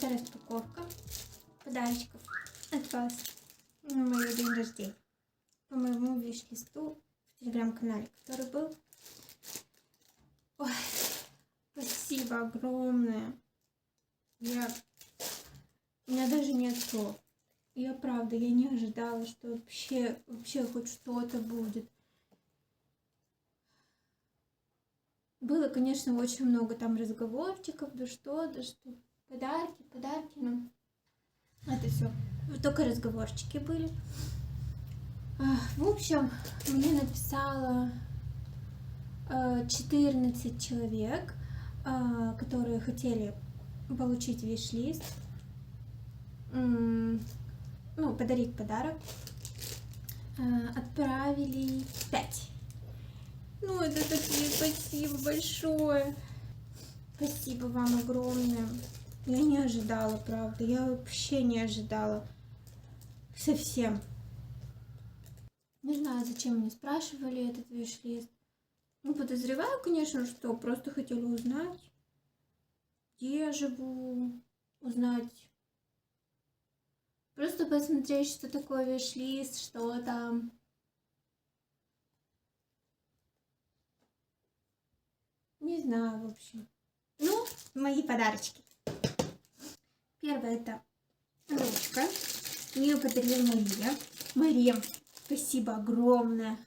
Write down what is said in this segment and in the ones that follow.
Это распаковка подарочков от вас на мой день рождения. По моему виш-листу в телеграм-канале, который был. Ой, спасибо огромное. У меня даже нет слов. Я правда, я не ожидала, что вообще хоть что-то будет. Было, конечно, очень много там разговорчиков, да что, подарки, но это все. Только разговорчики были. В общем, мне написало 14 человек, которые хотели получить виш-лист, подарить подарок. Отправили 5. Ну, это такие, спасибо большое. Спасибо вам огромное. Я не ожидала, правда. Я вообще не ожидала. Совсем. Не знаю, зачем мне спрашивали этот виш-лист. Ну, подозреваю, конечно, что просто хотели узнать, где я живу, узнать. Просто посмотреть, что такое виш-лист, что там. Не знаю, в общем. Ну, мои подарочки. Первое — это ручка. Мне подарила Мария. Мария, спасибо огромное.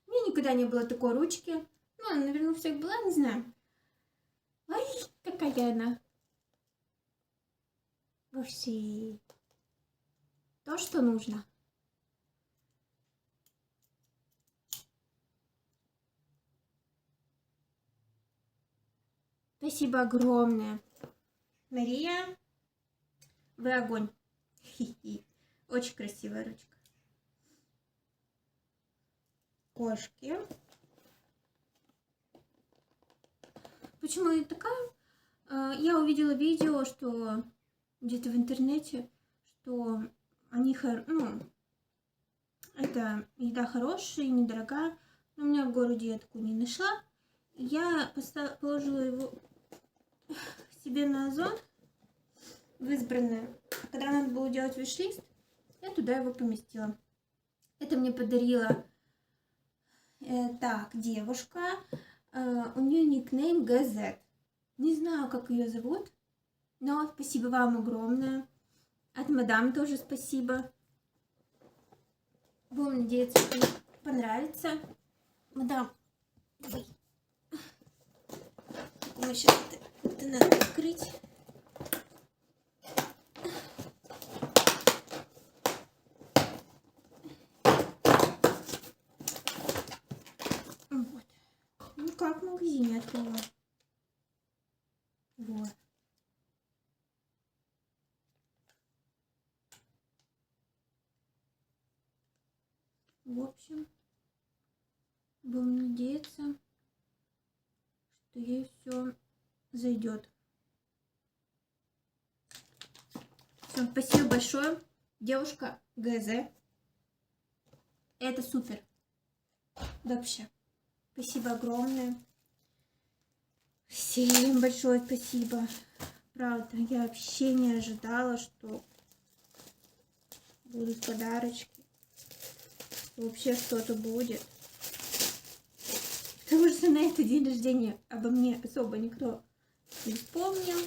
У меня никогда не было такой ручки. Ну, она, наверное, у всех была, не знаю. Ай, какая она. Вообще. То, что нужно. Спасибо огромное. Мария, вы огонь. Хи-хи. Очень красивая ручка. Кошки. Почему я такая? Я увидела видео, что где-то в интернете, что они, это еда хорошая, недорогая. Но у меня в городе я такую не нашла. Я положила его себе на Озон в избранное. Когда надо было делать виш-лист, я туда его поместила. Это мне подарила девушка. У нее никнейм ГЗ. Не знаю, как ее зовут, но спасибо вам огромное. От мадам тоже спасибо. Будем надеяться, что ей понравится. Мадам, давай. Мы сейчас это надо открыть. Вот. Ну как в магазине открыла. Вот. В общем, будем надеяться, что ей все зайдет. Всем спасибо большое, девушка ГЗ. Это супер. Вообще. Спасибо огромное. Всем большое спасибо. Правда, я вообще не ожидала, что будут подарочки. Вообще что-то будет. Потому что на этот день рождения обо мне особо никто не вспомнил.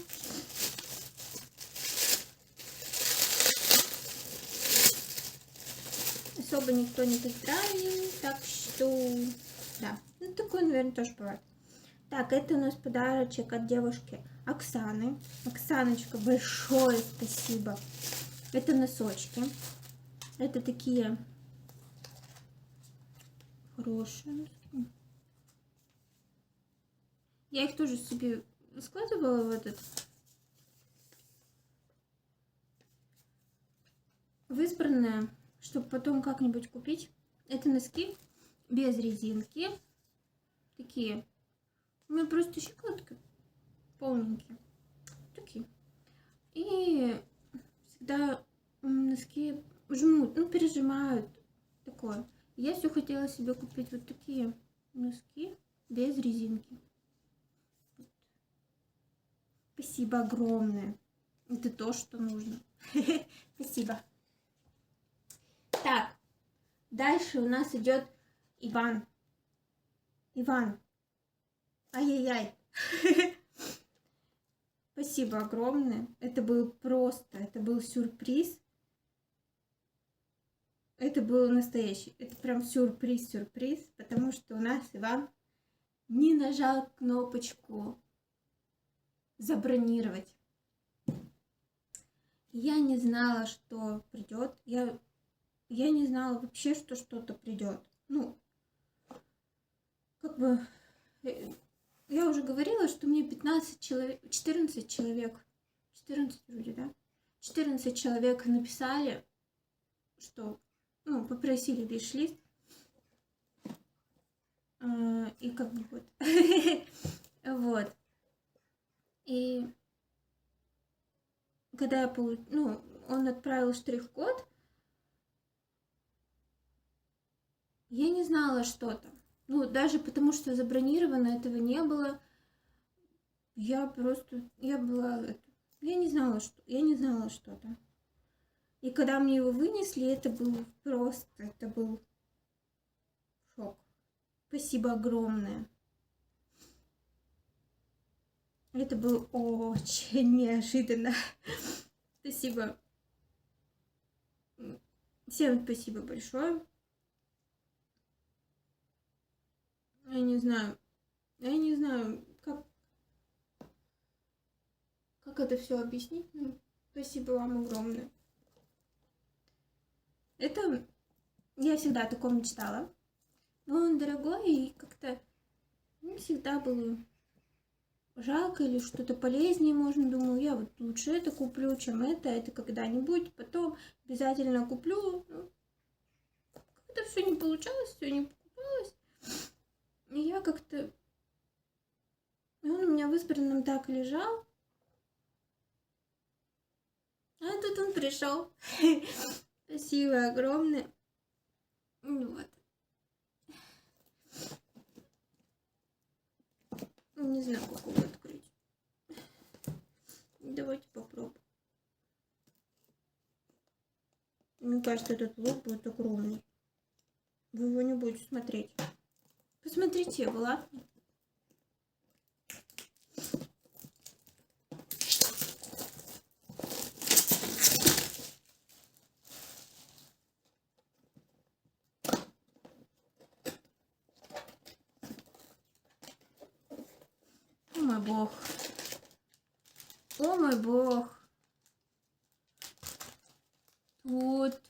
Особо никто не поздравил. Так что, да. Ну, такое, наверное, тоже бывает. Так, это у нас подарочек от девушки Оксаны. Оксаночка, большое спасибо. Это носочки. Это такие хорошие носки. Я их тоже себе складывала в избранное, чтобы потом как-нибудь купить. Это носки без резинки. Такие. У меня просто щиколотки полненькие. Такие. И всегда носки жмут, пережимают. Такое. Я все хотела себе купить вот такие носки без резинки. Спасибо огромное. Это то, что нужно. Спасибо. Так, дальше у нас идет Иван. Иван. Ай-яй-яй. Спасибо огромное. Это был это был сюрприз. Это был настоящий. Это прям сюрприз, потому что у нас Иван не нажал кнопочку забронировать. Я не знала, что придет. Я не знала вообще, что что-то придет. Ну, как бы, я уже говорила, что мне 14 человек, 14 вроде, да? 14 человек написали, что, ну, попросили виш-лист. И как бы вот. Вот. И когда я он отправил штрих-код, я не знала, что там. Ну, даже потому что забронировано этого не было. Я не знала, что там. И когда мне его вынесли, это был шок. Спасибо огромное. Это было очень неожиданно. Спасибо. Всем спасибо большое. Я не знаю, как это все объяснить. Ну, спасибо вам огромное. Это я всегда о таком мечтала. Но он дорогой и как-то всегда было жалко или что-то полезнее можно. Думаю, я вот лучше это куплю, чем это когда-нибудь потом обязательно куплю. Ну, как-то все не получалось, все не покупалось. И я как-то... Он у меня в избранном так лежал. А тут он пришел. Спасибо огромное. Вот. Не знаю, как его открыть. Давайте попробуем. Мне кажется, этот лоб будет огромный. Вы его не будете смотреть. Посмотрите его, ладно? О мой бог. О мой бог. Вот.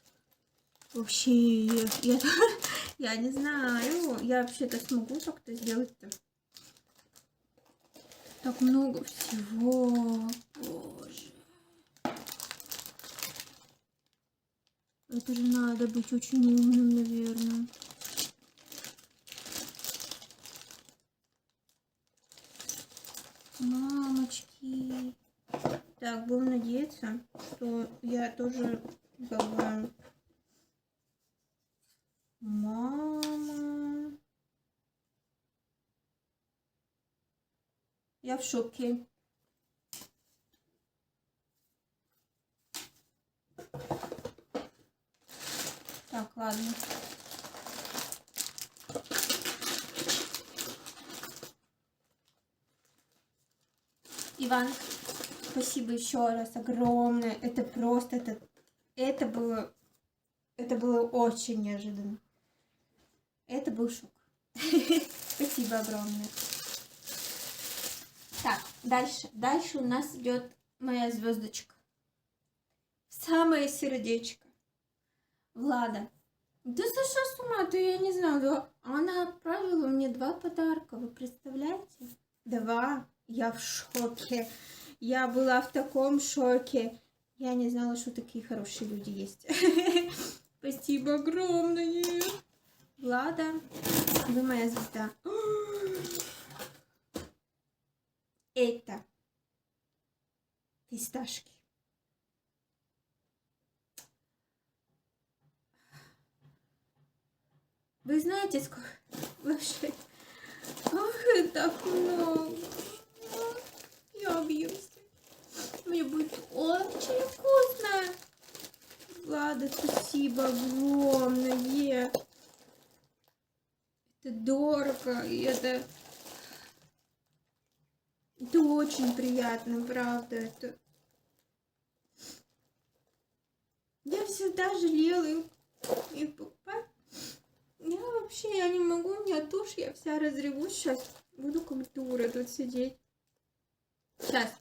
Вообще, я не знаю. Я вообще-то смогу как-то сделать-то. Так много всего. Боже. Это же надо быть очень умным, наверное. Мамочки. Так, будем надеяться, что я тоже забываю. Мама. Я в шоке. Так, ладно. Иван, спасибо еще раз огромное. Это просто, это было очень неожиданно. Это был шок. Спасибо огромное. Так, дальше у нас идет моя звездочка. Самое сердечко. Влада. Да сошла с ума, ты, я не знаю, да. Она отправила мне 2 подарка, вы представляете? 2. Я в шоке. Я была в таком шоке. Я не знала, что такие хорошие люди есть. Спасибо огромное. Влада, вы моя звезда. Это фисташки. Вы знаете, сколько вообще? Ах, так много. Я объюсь. Мне будет Спасибо огромное. Это дорого, и это очень приятно, правда. Это... Я всегда жалела их покупать. Я не могу, у меня тушь, я вся разревусь сейчас. Буду как дура тут сидеть. Сейчас.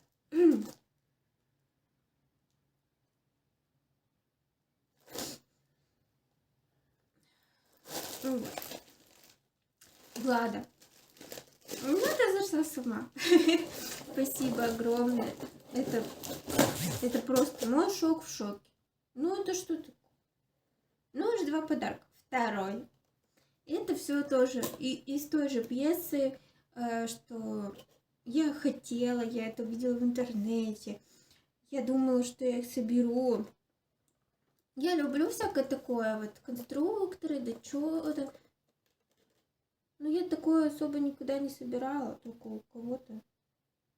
Влада. Ну, ты зашла с ума. Спасибо огромное. Это просто мой шок в шоке. Ну, это что такое? Ну, уже 2 подарка. Второй. Это все тоже из той же пьесы, что я хотела, я это увидела в интернете. Я думала, что я их соберу. Я люблю всякое такое, вот конструкторы, да чё-то. Но я такое особо никогда не собирала, только у кого-то.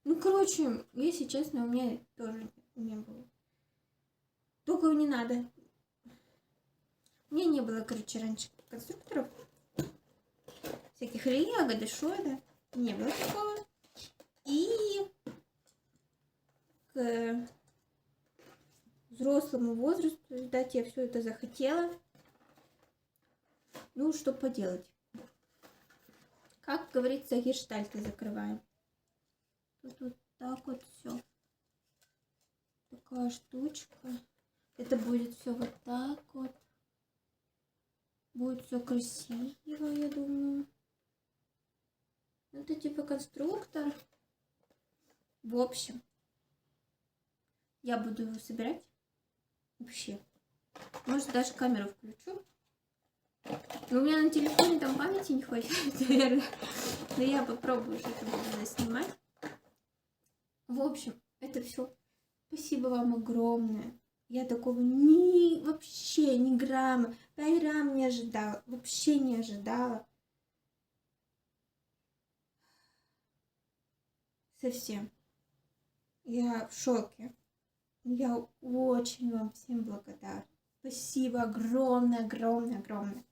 Ну, короче, если честно, у меня тоже не было. Только не надо. У меня не было, короче, раньше конструкторов. Всяких лего, да шо, да. Не было такого. И к взрослому возрасту, видать, я все это захотела. Ну, что поделать. Как говорится, гештальты закрываем. Тут вот так вот все. Такая штучка. Это будет все вот так вот. Будет все красиво, я думаю. Это типа конструктор. В общем, я буду его собирать. Вообще. Может, даже камеру включу. Но у меня на телефоне там памяти не хватит, наверное. Но я попробую что-то буду снимать. В общем, это все. Спасибо вам огромное. Я такого вообще ни грамма, 5 грамм не ожидала. Вообще не ожидала. Совсем. Я в шоке. Я очень вам всем благодарна. Спасибо огромное, огромное, огромное.